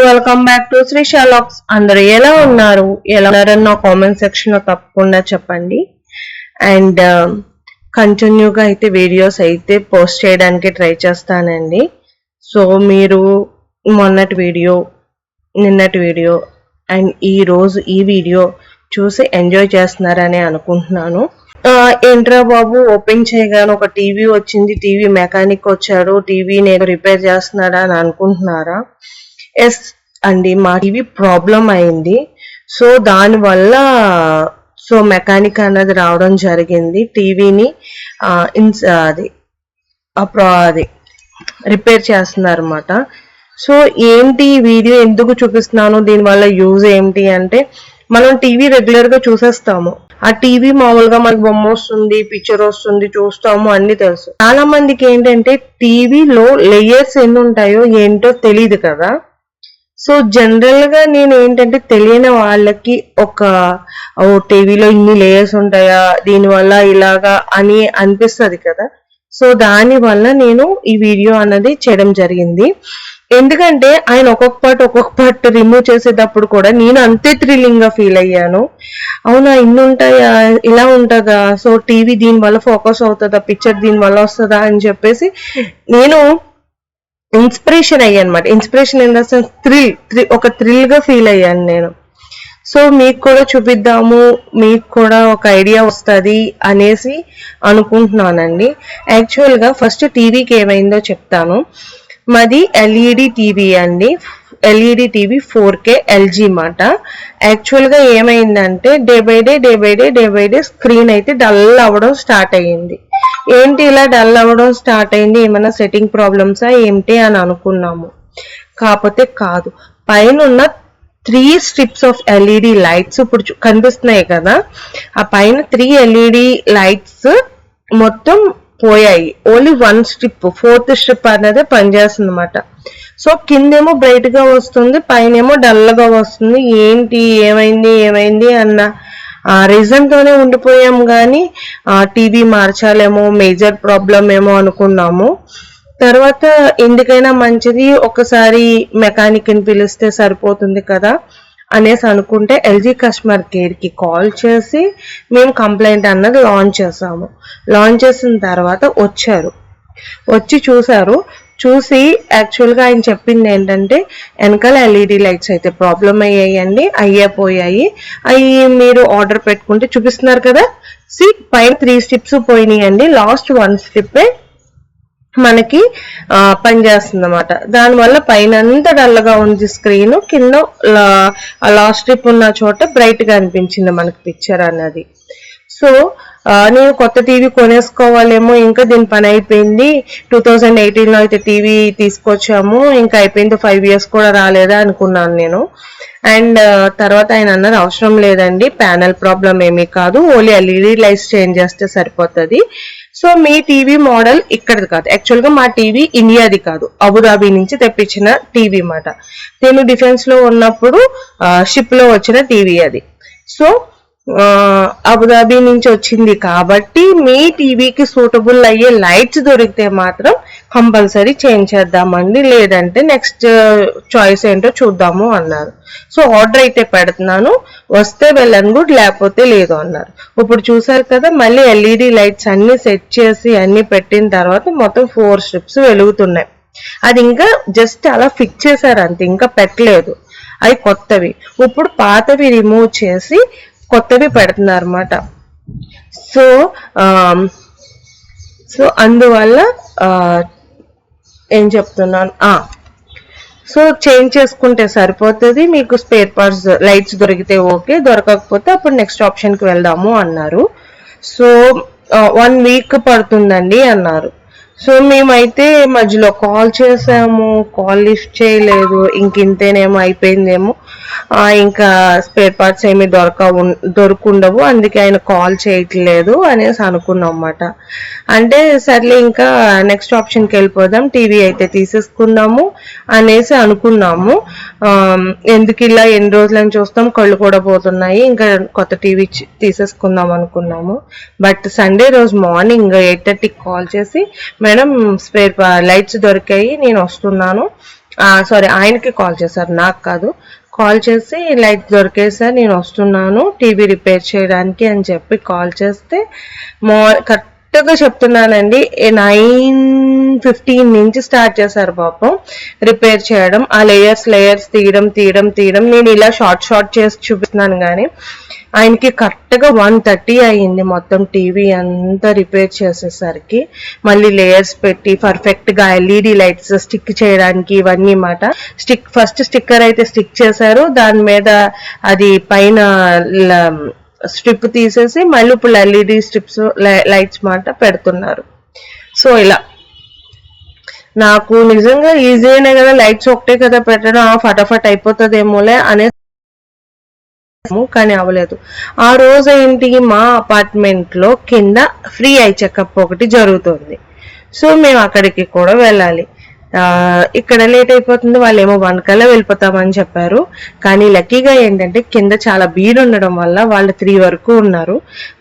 Welcome back to Sri Shalax. అందరూ ఎలా ఉన్నారని నా కామెంట్ సెక్షన్ లో తప్పకుండా చెప్పండి. అండ్ కంటిన్యూగా అయితే వీడియోస్ అయితే పోస్ట్ చేయడానికి ట్రై చేస్తానండి. సో మీరు మొన్నటి వీడియో, నిన్నటి వీడియో అండ్ ఈ రోజు ఈ వీడియో చూసి ఎంజాయ్ చేస్తున్నారని అనుకుంటున్నాను. ఏంట్రా బాబు, ఓపెన్ చేయగానే ఒక టీవీ వచ్చింది, టీవీ మెకానిక్ వచ్చాడు, టీవీ నేను రిపేర్ చేస్తున్నాడా అని అనుకుంటున్నారా? ఎస్ అండి, మా టీవీ ప్రాబ్లం అయింది. సో దానివల్ల మెకానిక్ అన్నది రావడం జరిగింది. టీవీని అది రిపేర్ చేస్తున్నారు అన్నమాట. సో ఏంటి వీడియో ఎందుకు చూపిస్తున్నాను, దీనివల్ల యూజ్ ఏంటి అంటే, మనం టీవీ రెగ్యులర్ గా చూసేస్తాము. ఆ టీవీ మామూలుగా మనకు బొమ్మ వస్తుంది, పిక్చర్ వస్తుంది, చూస్తాము, అన్ని తెలుసు. చాలా మందికి ఏంటంటే టీవీలో లేయర్స్ ఎన్ని ఉంటాయో ఏంటో తెలియదు కదా. సో జనరల్ గా నేను ఏంటంటే తెలియని వాళ్ళకి టీవీలో ఇన్ని లేయర్స్ ఉంటాయా, దీనివల్ల ఇలాగా అని అనిపిస్తుంది కదా. సో దాని వల్ల నేను ఈ వీడియో అన్నది చేయడం జరిగింది. ఎందుకంటే ఆయన ఒక్కొక్క పార్ట్ రిమూవ్ చేసేటప్పుడు కూడా నేను అంతే థ్రిల్లింగ్ గా ఫీల్ అయ్యాను. అవునా, ఇన్ని ఉంటాయా, ఇలా ఉంటుందా, సో టీవీ దీని వల్ల ఫోకస్ అవుతుందా, పిక్చర్ దీని వల్ల వస్తుందా అని చెప్పేసి నేను ఇన్స్పిరేషన్ అయ్యాను అనమాట. Inspiration in the sense thrill గా ఫీల్ అయ్యాను నేను. సో మీకు కూడా చూపిద్దాము, మీకు కూడా ఒక ఐడియా వస్తుంది అనేసి అనుకుంటున్నానండి. యాక్చువల్ గా ఫస్ట్ టీవీకి ఏమైందో చెప్తాను. మాది ఎల్ఈడి టీవీ అండి, ఎల్ఈడి టీవీ 4K ఎల్జీ మాట. యాక్చువల్ గా ఏమైందంటే డే బై డే స్క్రీన్ అయితే డల్ అవ్వడం స్టార్ట్ అయ్యింది. ఏంటి ఇలా డల్ అవ్వడం స్టార్ట్ అయింది, ఏమైనా సెట్టింగ్ ప్రాబ్లమ్సా ఏంటి అని అనుకున్నాము. కాకపోతే కాదు, పైన ఉన్న 3 స్ట్రిప్స్ ఆఫ్ ఎల్ఈడి లైట్స్ ఇప్పుడు కనిపిస్తున్నాయి కదా, ఆ పైన 3 ఎల్ఈడి లైట్స్ మొత్తం పోయాయి. ఓన్లీ 1 స్ట్రిప్, 4th స్ట్రిప్ అనేది పనిచేస్తుంది అనమాట. సో కిందేమో బ్రైట్ గా వస్తుంది, పైనేమో డల్ గా వస్తుంది. ఏంటి ఏమైంది అన్న రీజన్ తోనే ఉండిపోయాం గానీ టీవీ మార్చాలేమో, మేజర్ ప్రాబ్లం ఏమో అనుకున్నాము. తర్వాత ఎందుకైనా మంచిది ఒకసారి మెకానిక్ ని పిలిస్తే సరిపోతుంది కదా అనేసి అనుకుంటే ఎల్జీ కస్టమర్ కేర్ కి కాల్ చేసి మేము కంప్లైంట్ అన్నది లాంచ్ చేసాము. లాంచ్ చేసిన తర్వాత వచ్చి చూసి యాక్చువల్ గా ఆయన చెప్పింది ఏంటంటే, వెనకాల ఎల్ఈడి లైట్స్ అయితే ప్రాబ్లం అయ్యాయండి, పోయాయి, అవి మీరు ఆర్డర్ పెట్టుకుంటే చూపిస్తున్నారు కదా, పైన 3 స్ట్రిప్స్ పోయినాయండి, లాస్ట్ 1 స్ట్రిప్ మనకి పనిచేస్తుంది అన్నమాట. దానివల్ల పైన అంతా డల్గా ఉంది స్క్రీన్, కింద లాస్ట్ స్ట్రిప్ ఉన్న చోట బ్రైట్ గా అనిపించింది మనకి పిక్చర్ అన్నది. సో నేను కొత్త టీవీ కొనేసుకోవాలేమో, ఇంకా దీని పని అయిపోయింది. 2018లో అయితే టీవీ తీసుకొచ్చాము, ఇంకా అయిపోయింది, 5 years కూడా రాలేదా అనుకున్నాను నేను. అండ్ తర్వాత ఆయన అన్నారు అవసరం లేదండి, ప్యానెల్ ప్రాబ్లం ఏమీ కాదు, ఓన్లీ ఎల్ఈడి లైట్స్ చేంజ్ చేస్తే సరిపోతుంది. సో మీ టీవీ మోడల్ ఇక్కడది కాదు, యాక్చువల్ గా మా టీవీ ఇండియాది కాదు, అబుదాబి నుంచి తెప్పించిన టీవీ మాట. నేను డిఫెన్స్ లో ఉన్నప్పుడు షిప్ లో వచ్చిన టీవీ అది. సో అబుదాబి నుంచి వచ్చింది కాబట్టి మీ టీవీకి సూటబుల్ అయ్యే లైట్స్ దొరికితే మాత్రం కంపల్సరీ చేంజ్ చేద్దామండి, లేదంటే నెక్స్ట్ చాయిస్ ఏంటో చూద్దాము అన్నారు. సో ఆర్డర్ అయితే పెడుతున్నాను, వస్తే వెళ్ళను గుడ్, లేకపోతే లేదు అన్నారు. ఇప్పుడు చూసారు కదా, మళ్ళీ ఎల్ఈడి లైట్స్ అన్ని సెట్ చేసి అన్ని పెట్టిన తర్వాత మొత్తం 4 స్ట్రిప్స్ వెలుగుతున్నాయి. అది ఇంకా జస్ట్ అలా ఫిక్స్ చేశారు అంతే, ఇంకా పెట్టలేదు. అవి కొత్తవి. ఇప్పుడు పాతవి రిమూవ్ చేసి కొత్తవి పెడుతున్నారు అన్నమాట. సో అందువల్ల ఏం చెప్తున్నాను, సో చేంజ్ చేసుకుంటే సరిపోతుంది, మీకు స్పేర్ పార్ట్స్ లైట్స్ దొరికితే ఓకే, దొరకకపోతే అప్పుడు నెక్స్ట్ ఆప్షన్ కి వెళ్దాము అన్నారు. సో 1 week పడుతుందండి అన్నారు. సో మేమైతే మధ్యలో కాల్ చేసాము, కాల్ లిఫ్ట్ చేయలేదు, ఇంతేనేమో అయిపోయిందేమో, ఇంకా స్పేర్ పార్ట్స్ ఏమి దొరకుండవు, అందుకే ఆయన కాల్ చేయట్లేదు అనేసి అనుకున్నాం అన్నమాట. అంటే సర్లే ఇంకా నెక్స్ట్ ఆప్షన్ కి వెళ్ళిపోదాం, టీవీ అయితే తీసేసుకుందాము అనేసి అనుకున్నాము. ఎందుకు ఇలా ఎన్ని రోజులని చూస్తాం, కళ్ళు కూడా పోతున్నాయి, ఇంకా కొత్త టీవీ తీసేసుకుందాం అనుకున్నాము. బట్ సండే రోజు మార్నింగ్ 8:30కి కాల్ చేసి, మేడం స్పేర్ లైట్స్ దొరికాయి, నేను వస్తున్నాను, సారీ, ఆయనకి కాల్ చేశారు, నాకు కాదు. కాల్ చేసి లైట్ దొరికేది సార్, నేను వస్తున్నాను టీవీ రిపేర్ చేయడానికి అని చెప్పి కాల్ చేస్తే కరెక్ట్గా చెప్తున్నానండి 9:15 నుంచి స్టార్ట్ చేశారు పాపం రిపేర్ చేయడం. ఆ లేయర్స్ తీయడం నేను ఇలా షార్ట్ చేసి చూపిస్తున్నాను కానీ ఆయనకి కరెక్ట్గా 1:30 అయ్యింది మొత్తం టీవీ అంతా రిపేర్ చేసేసరికి. మళ్ళీ లేయర్స్ పెట్టి పర్ఫెక్ట్ గా ఎల్ఈడి లైట్స్ స్టిక్ చేయడానికి ఇవన్నీ మాట. ఫస్ట్ స్టిక్కర్ అయితే స్టిక్ చేశారు, దాని మీద అది పైన స్ట్రిప్ తీసేసి మళ్ళీ ఇప్పుడు ఎల్ఈడి స్ట్రిప్స్ లైట్స్ మాట పెడుతున్నారు. సో ఇలా నాకు నిజంగా ఈజీనే కదా, లైట్స్ ఒకటే కదా పెట్టడం, ఫటాఫట్ అయిపోతుందేమోలే అనే, కానీ అవ్వలేదు. ఆ రోజు ఏంటి, మా అపార్ట్మెంట్ లో కింద ఫ్రీ ఐ చెకప్ ఒకటి జరుగుతుంది. సో మేము అక్కడికి కూడా వెళ్ళాలి. ఇక్కడ లేట్ అయిపోతుంది, వాళ్ళు ఏమో 1 కల్లా వెళ్ళిపోతామని చెప్పారు. కానీ లక్కీగా ఏంటంటే కింద చాలా భీడు ఉండడం వల్ల వాళ్ళు 3 వరకు ఉన్నారు.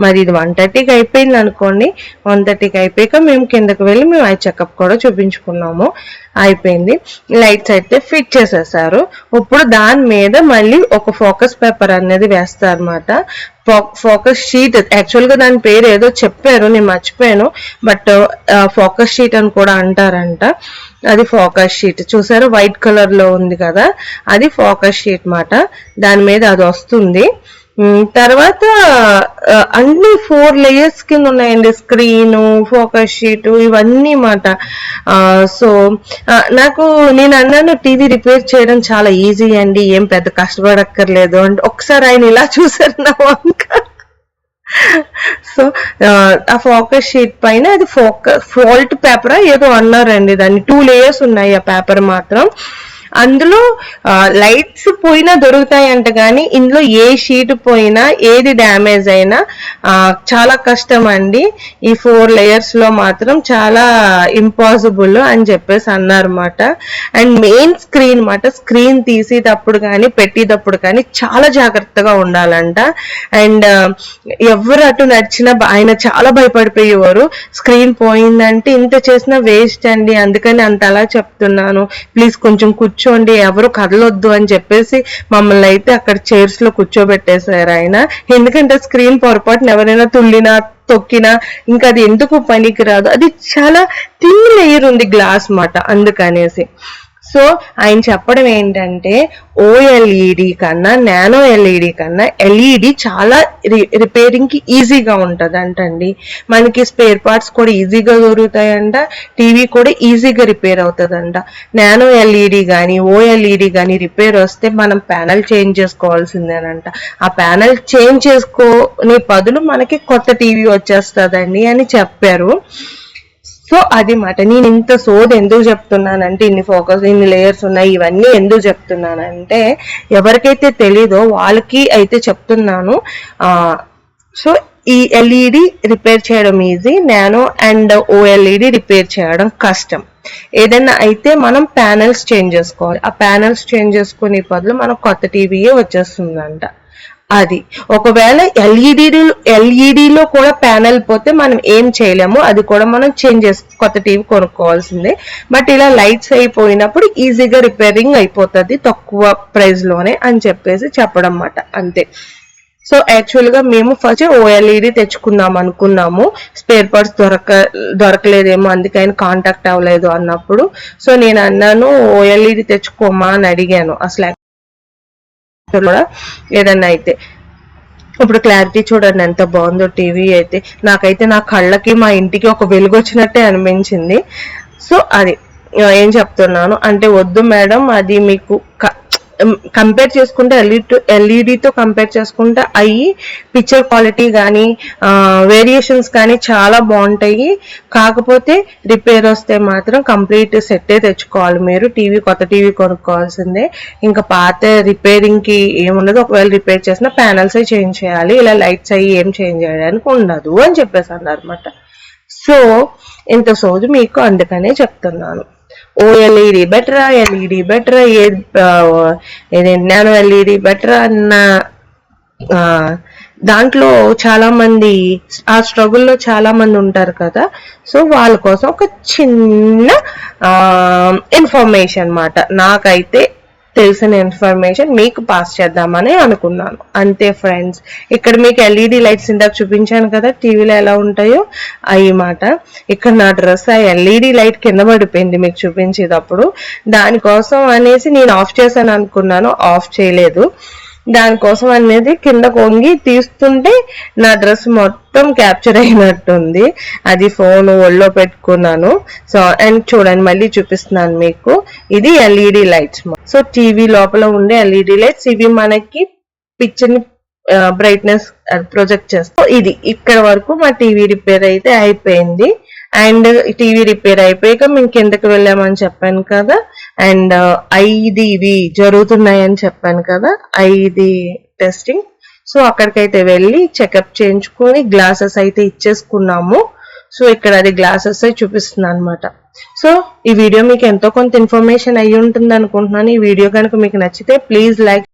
మరి ఇది 1:30కి అయిపోయింది అనుకోండి. 1:30కి అయిపోయాక మేము కిందకి వెళ్ళి మేము ఐ చెకప్ కూడా చూపించుకున్నాము. అయిపోయింది. లైట్స్ అయితే ఫిట్ చేసేసారు. ఇప్పుడు దాని మీద మళ్ళీ ఒక ఫోకస్ పేపర్ అనేది వేస్తారన్నమాట. ఫోకస్ షీట్, యాక్చువల్ గా దాని పేరు ఏదో చెప్పారు, నేను మర్చిపోయాను. బట్ ఫోకస్ షీట్ అని కూడా అంటారంట. అది ఫోకస్ షీట్ చూసారు, వైట్ కలర్ లో ఉంది కదా, అది ఫోకస్ షీట్ మాట. దాని మీద అది వస్తుంది. తర్వాత అన్ని 4 లేయర్స్ కింద ఉన్నాయండి, స్క్రీన్, ఫోకస్ షీట్, ఇవన్నీ మాట. సో నేను అన్నాను టీవీ రిపేర్ చేయడం చాలా ఈజీ అండి, ఏం పెద్ద కష్టపడక్కర్లేదు అంటే ఒకసారి ఆయన ఇలా చూసారు నా వంక. సో ఆ ఫోకస్ షీట్ పైన అది ఫాల్ట్ పేపర్ ఏదో అన్నారండి, దాన్ని 2 లేయర్స్ ఉన్నాయి ఆ పేపర్ మాత్రం. అందులో లైట్స్ పోయినా దొరుకుతాయంట, కానీ ఇందులో ఏ షీట్ పోయినా ఏది డ్యామేజ్ అయినా చాలా కష్టం అండి. ఈ 4 లేయర్స్ లో మాత్రం చాలా ఇంపాసిబుల్ అని చెప్పేసి అన్నారన్నమాట. అండ్ మెయిన్ స్క్రీన్ మాట, స్క్రీన్ తీసేటప్పుడు కానీ పెట్టేటప్పుడు కానీ చాలా జాగ్రత్తగా ఉండాలంట. అండ్ ఎవరు అటు నడిచినా ఆయన చాలా భయపడిపోయేవారు, స్క్రీన్ పోయిందంటే ఇంత చేసినా వేస్ట్ అండి, అందుకని అంత అలా చెప్తున్నాను, ప్లీజ్ కొంచెం కూర్చోండి, ఎవరు కదలొద్దు అని చెప్పేసి మమ్మల్ని అయితే అక్కడ చైర్స్ లో కూర్చోబెట్టేశారు ఆయన. ఎందుకంటే స్క్రీన్ పొరపాటున ఎవరైనా తుల్లినా తొక్కినా ఇంకా అది ఎందుకు పనికి రాదు, అది చాలా థిన్ లేయర్ ఉంది గ్లాస్ మాట, అందుకనేసి. సో ఆయన చెప్పడం ఏంటంటే ఓఎల్ఈడి కన్నా నానో ఎల్ఈడి కన్నా ఎల్ఈడి చాలా రిపేరింగ్ కి ఈజీగా ఉంటది అంటండి. మనకి స్పేర్ పార్ట్స్ కూడా ఈజీగా దొరుకుతాయంట, టీవీ కూడా ఈజీగా రిపేర్ అవుతుందంట. నానో ఎల్ఈడి కానీ ఓఎల్ఈడి కానీ రిపేర్ వస్తే మనం ప్యానల్ చేంజ్ చేసుకోవాల్సిందేనంట. ఆ ప్యానల్ చేంజ్ చేసుకోని బదులు మనకి కొత్త టీవీ వచ్చేస్తుందండి అని చెప్పారు. సో అది మాట. నేను ఇంత సోది ఎందుకు చెప్తున్నానంటే, ఇన్ని లేయర్స్ ఉన్నాయి ఇవన్నీ ఎందుకు చెప్తున్నానంటే, ఎవరికైతే తెలీదో వాళ్ళకి అయితే చెప్తున్నాను. సో ఈ ఎల్ఈడి రిపేర్ చేయడం easy, nano and OLED repair చేయడం కష్టం. ఏదైనా అయితే మనం ప్యానెల్స్ చేంజ్ చేసుకోవాలి, ఆ ప్యానెల్స్ చేంజ్ చేసుకునే బదులు మనకు కొత్త టీవీయే వచ్చేస్తుందంట. అది ఒకవేళ ఎల్ఈడిలో కూడా ప్యానెల్ పోతే మనం ఏం చేయలేము, అది కూడా మనం చేంజ్ కొత్త టీవీ కొనుక్కోవాల్సిందే. బట్ ఇలా లైట్స్ అయిపోయినప్పుడు ఈజీగా రిపేరింగ్ అయిపోతుంది తక్కువ ప్రైస్ లోనే అని చెప్పేసి చెప్పడం మాట, అంతే. సో యాక్చువల్ గా మేము ఫస్ట్ ఓఎల్ఈడి తెచ్చుకుందాం అనుకున్నాము, స్పేర్ పార్ట్స్ దొరకలేదేమో అందుకని కాంటాక్ట్ అవ్వలేదు అన్నప్పుడు. సో నేను అన్నాను ఓఎల్ఈడి తెచ్చుకోమా అని అడిగాను. అసలు ఏదన్నా అయితే ఇప్పుడు క్లారిటీ చూడండి ఎంత బాగుందో టీవీ అయితే. నాకైతే నా కళ్ళకి మా ఇంటికి ఒక వెలుగు వచ్చినట్టే అనిపించింది. సో అది ఏం చెప్తున్నాను అంటే, వద్దు మేడం అది మీకు కంపేర్ చేసుకుంటే ఎల్ఈడితో కంపేర్ చేసుకుంటే అవి పిక్చర్ క్వాలిటీ కానీ వేరియేషన్స్ కానీ చాలా బాగుంటాయి. కాకపోతే రిపేర్ వస్తే మాత్రం కంప్లీట్ సెట్టే తెచ్చుకోవాలి మీరు, కొత్త టీవీ కొనుక్కోవాల్సిందే. ఇంకా పాత రిపేరింగ్ కి ఏముండదు, ఒకవేళ రిపేర్ చేసినా ప్యానల్స్ చేంజ్ చేయాలి, ఇలా లైట్స్ అయ్యి ఏం చేంజ్ చేయడానికి ఉండదు అని చెప్పేసి అన్నమాట. సో ఇంత సోజు మీకు అందుకనే చెప్తున్నాను. ఓఎల్ఈడి బెటరా, ఎల్ఈడి బెటరా, ఏది నానో ఎల్ఈడి బెటరా అన్న దాంట్లో చాలా మంది ఆ స్ట్రగుల్లో చాలా మంది ఉంటారు కదా. సో వాళ్ళ కోసం ఒక చిన్న ఇన్ఫర్మేషన్ అన్నమాట. నాకైతే తెలిసిన ఇన్ఫర్మేషన్ మీకు పాస్ చేద్దామని అనుకున్నాను. అంతే ఫ్రెండ్స్. ఇక్కడ మీకు ఎల్ఈడి లైట్స్ ఇందాక చూపించాను కదా టీవీలో ఎలా ఉంటాయో అవి మాట. ఇక్కడ నా డ్రెస్ ఆ ఎల్ఈడి లైట్ కింద పడిపోయింది మీకు చూపించేటప్పుడు. దానికోసం అనేసి నేను ఆఫ్ చేశాను అనుకున్నాను, ఆఫ్ చేయలేదు. దానికోసం అనేది కింద కొంగి తీస్తుంటే నా డ్రెస్ మొత్తం క్యాప్చర్ అయినట్టుంది. అది ఫోన్ ఒళ్ళో పెట్టుకున్నాను. సో అండ్ చూడండి మళ్ళీ చూపిస్తున్నాను మీకు. ఇది ఎల్ఈడి లైట్స్. సో టీవీ లోపల ఉండే ఎల్ఈడి లైట్స్. ఇవి మనకి పిక్చర్ ని బ్రైట్నెస్ ప్రొజెక్ట్ చేస్తాం. ఇది ఇక్కడ వరకు మా టీవీ రిపేర్ అయితే అయిపోయింది. అండ్ టీవీ రిపేర్ అయిపోయాక మేము కిందకి వెళ్ళామని చెప్పాను కదా. అండ్ ఐది ఇవి జరుగుతున్నాయని చెప్పాను కదా, ఐది టెస్టింగ్. సో అక్కడికైతే వెళ్ళి చెకప్ చేయించుకొని గ్లాసెస్ అయితే ఇచ్చేసుకున్నాము. సో ఇక్కడ అది గ్లాసెస్ చూపిస్తున్నాను అనమాట. సో ఈ వీడియో మీకు ఎంతో కొంత ఇన్ఫర్మేషన్ అయ్యి ఉంటుంది అనుకుంటున్నాను. ఈ వీడియో కనుక మీకు నచ్చితే ప్లీజ్ లైక్